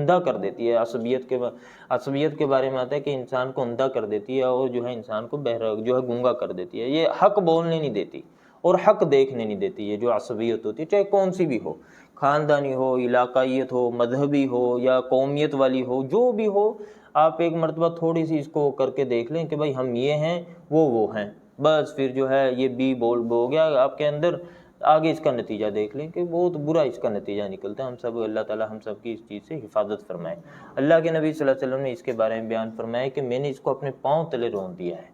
اندھا کر دیتی ہے. عصبیت کے بارے میں آتا ہے کہ انسان کو اندھا کر دیتی ہے اور جو ہے انسان کو بہرا جو ہے گونگا کر دیتی ہے. یہ حق بولنے نہیں دیتی اور حق دیکھنے نہیں دیتی. یہ جو عصبیت ہوتی ہے چاہے کون سی بھی ہو، خاندانی ہو، علاقائیت ہو، مذہبی ہو یا قومیت والی ہو، جو بھی ہو، آپ ایک مرتبہ تھوڑی سی اس کو کر کے دیکھ لیں کہ بھائی ہم یہ ہیں وہ ہیں، بس پھر جو ہے یہ بھی بول ہو گیا آپ کے اندر. آگے اس کا نتیجہ دیکھ لیں کہ بہت برا اس کا نتیجہ نکلتا ہے. ہم سب اللہ تعالیٰ ہم سب کی اس چیز سے حفاظت فرمائے. اللہ کے نبی صلی اللہ علیہ وسلم نے اس کے بارے میں بیان فرمایا کہ میں نے اس کو اپنے پاؤں تلے رون دیا ہے.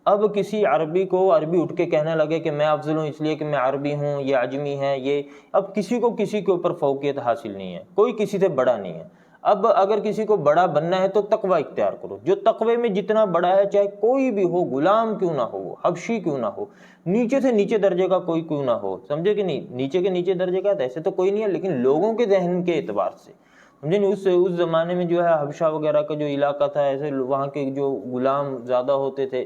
اب کسی عربی کو عربی اٹھ کے کہنے لگے کہ میں افضل ہوں اس لیے کہ میں عربی ہوں، یہ عجمی ہے، یہ اب کسی کو کسی کے اوپر فوقیت حاصل نہیں ہے، کوئی کسی سے بڑا نہیں ہے. اب اگر کسی کو بڑا بننا ہے تو تقوی اختیار کرو. جو تقوی میں جتنا بڑا ہے، چاہے کوئی بھی ہو، غلام کیوں نہ ہو، حبشی کیوں نہ ہو، نیچے سے نیچے درجے کا کوئی کیوں نہ ہو، سمجھے کہ نہیں، نیچے کے نیچے درجے کا ایسے تو کوئی نہیں ہے، لیکن لوگوں کے ذہن کے اعتبار سے سمجھے نہیں. اس زمانے میں جو ہے حبشہ وغیرہ کا جو علاقہ تھا، ایسے وہاں کے جو غلام زیادہ ہوتے تھے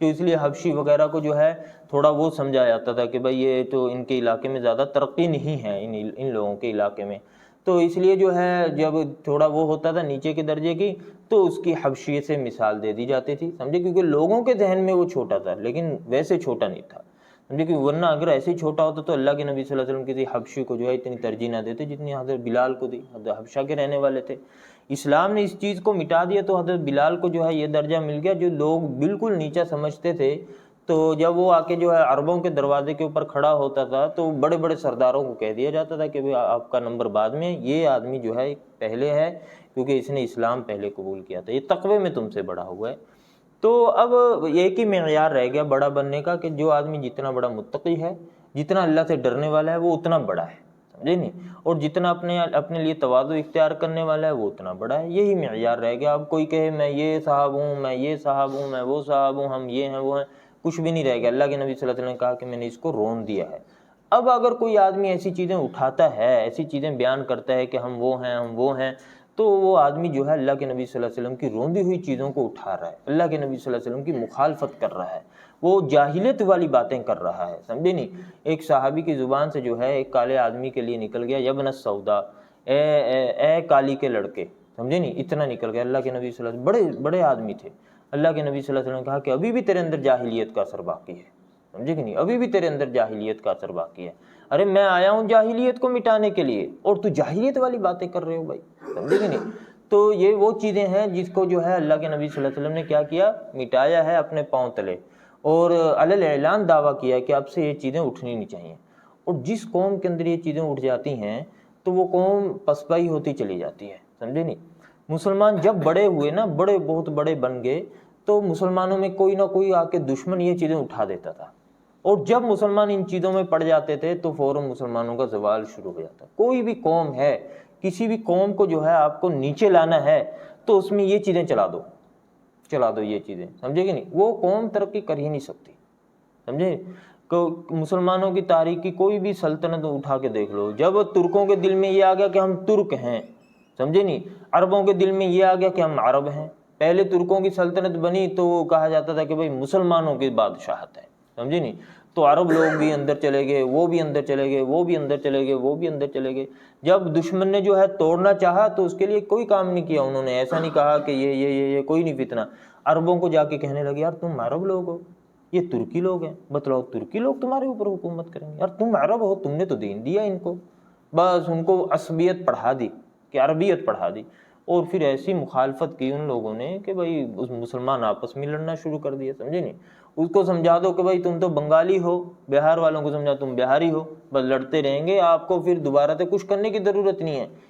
تو اس لیے حبشی وغیرہ کو جو ہے تھوڑا وہ سمجھا جاتا تھا کہ بھائی یہ تو ان کے علاقے میں زیادہ ترقی نہیں ہے ان لوگوں کے علاقے میں. تو اس لیے جو ہے جب تھوڑا وہ ہوتا تھا نیچے کے درجے کی تو اس کی حبشیت سے مثال دے دی جاتی تھی، سمجھے، کیونکہ لوگوں کے ذہن میں وہ چھوٹا تھا لیکن ویسے چھوٹا نہیں تھا، سمجھے کہ ورنہ اگر ایسے ہی چھوٹا ہوتا تو اللہ کے نبی صلی اللہ علیہ وسلم کسی حبشی کو جو ہے اتنی ترجیح نہ دیتے جتنی حضرت بلال کو دی. حضرت حبشہ کے رہنے والے تھے. اسلام نے اس چیز کو مٹا دیا تو حضرت بلال کو جو ہے یہ درجہ مل گیا جو لوگ بالکل نیچا سمجھتے تھے. تو جب وہ آ کے جو ہے عربوں کے دروازے کے اوپر کھڑا ہوتا تھا تو بڑے بڑے سرداروں کو کہہ دیا جاتا تھا کہ بھئی آپ کا نمبر بعد میں، یہ آدمی جو ہے پہلے ہے کیونکہ اس نے اسلام پہلے قبول کیا تھا، یہ تقوی میں تم سے بڑا ہوا ہے. تو اب ایک ہی معیار رہ گیا بڑا بننے کا کہ جو آدمی جتنا بڑا متقی ہے، جتنا اللہ سے ڈرنے والا ہے، وہ اتنا بڑا ہے، سمجھے نہیں، اور جتنا اپنے لیے تواضع اختیار کرنے والا ہے وہ اتنا بڑا ہے. یہی معیار رہ گیا. اب کوئی کہے میں یہ صاحب ہوں، میں یہ صاحب ہوں، میں وہ صاحب ہوں، ہم یہ ہیں وہ ہیں، کچھ بھی نہیں رہ گیا. اللہ کے نبی صلی اللہ علیہ وسلم نے کہا کہ میں نے اس کو رون دیا ہے. اب اگر کوئی آدمی ایسی چیزیں اٹھاتا ہے، ایسی چیزیں بیان کرتا ہے کہ ہم وہ ہیں ہم وہ ہیں، تو وہ آدمی جو ہے اللہ کے نبی صلی اللہ علیہ وسلم کی روندی ہوئی چیزوں کو اٹھا رہا ہے، اللہ کے نبی صلی اللہ علیہ وسلم کی مخالفت کر رہا ہے، وہ جاہلیت والی باتیں کر رہا ہے، سمجھے نہیں. ایک صحابی کی زبان سے جو ہے ایک کالے آدمی کے لیے نکل گیا یبن السودا، اے کالی کے لڑکے، سمجھے نہیں، اتنا نکل گیا. اللہ کے نبی صلی اللہ علیہ وسلم بڑے بڑے آدمی تھے. اللہ کے نبی صلی اللہ علیہ وسلم نے کہا کہ ابھی بھی تیرے اندر جاہلیت کا اثر باقی ہے، سمجھے کہ نہیں، ابھی بھی تیرے اندر جاہلیت کا اثر باقی ہے. ارے میں آیا ہوں جاہلیت کو مٹانے کے لیے اور تو جاہلیت والی باتیں کر رہے ہو بھائی، سمجھے کہ نہیں. تو یہ وہ چیزیں ہیں جس کو جو ہے اللہ کے نبی صلی اللہ علیہ وسلم نے کیا کیا، مٹایا ہے اپنے پاؤں تلے، اور علی اعلان دعویٰ کیا کہ اب سے یہ چیزیں اٹھنی نہیں چاہیے. اور جس قوم کے اندر یہ چیزیں اٹھ جاتی ہیں تو وہ قوم پسپائی ہوتی چلی جاتی ہے، سمجھے نہیں. مسلمان جب بڑے ہوئے نا، بڑے بہت بڑے بن گئے، تو مسلمانوں میں کوئی نہ کوئی آ کے دشمن یہ چیزیں اٹھا دیتا تھا، اور جب مسلمان ان چیزوں میں پڑ جاتے تھے تو فوراً مسلمانوں کا زوال شروع ہو جاتا. کوئی بھی قوم ہے، کسی بھی قوم کو جو ہے آپ کو نیچے لانا ہے تو اس میں یہ چیزیں چلا دو یہ چیزیں، سمجھے کہ نہیں، وہ قوم ترقی کر ہی نہیں سکتی، سمجھے. مسلمانوں کی تاریخ کی کوئی بھی سلطنت اٹھا کے دیکھ لو، جب ترکوں کے دل میں یہ آ گیا کہ ہم ترک ہیں، سمجھے نہیں، عربوں کے دل میں یہ آ گیا کہ ہم عرب ہیں. پہلے ترکوں کی سلطنت بنی تو وہ کہا جاتا تھا کہ بھئی مسلمانوں کی بادشاہت ہے، سمجھے نہیں، تو عرب لوگ بھی اندر چلے گئے، وہ بھی اندر چلے گئے، وہ بھی اندر چلے گئے، وہ بھی اندر چلے گئے. جب دشمن نے جو ہے توڑنا چاہا تو اس کے لیے کوئی کام نہیں کیا، انہوں نے ایسا نہیں کہا کہ یہ کوئی نہیں فتنہ. عربوں کو جا کے کہنے لگے یار تم عرب لوگ ہو، یہ ترکی لوگ ہیں، بتلاؤ ترکی لوگ تمہارے اوپر حکومت کریں گے، یار تم عرب ہو، تم نے تو دین دیا ان کو. بس ان کو عصبیت پڑھا دی کہ عربیت پڑھا دی، اور پھر ایسی مخالفت کی ان لوگوں نے کہ بھائی اس مسلمان آپس میں لڑنا شروع کر دیا، سمجھے نہیں. اس کو سمجھا دو کہ بھائی تم تو بنگالی ہو، بہار والوں کو سمجھا تم بہاری ہو، بس لڑتے رہیں گے، آپ کو پھر دوبارہ سے کچھ کرنے کی ضرورت نہیں ہے.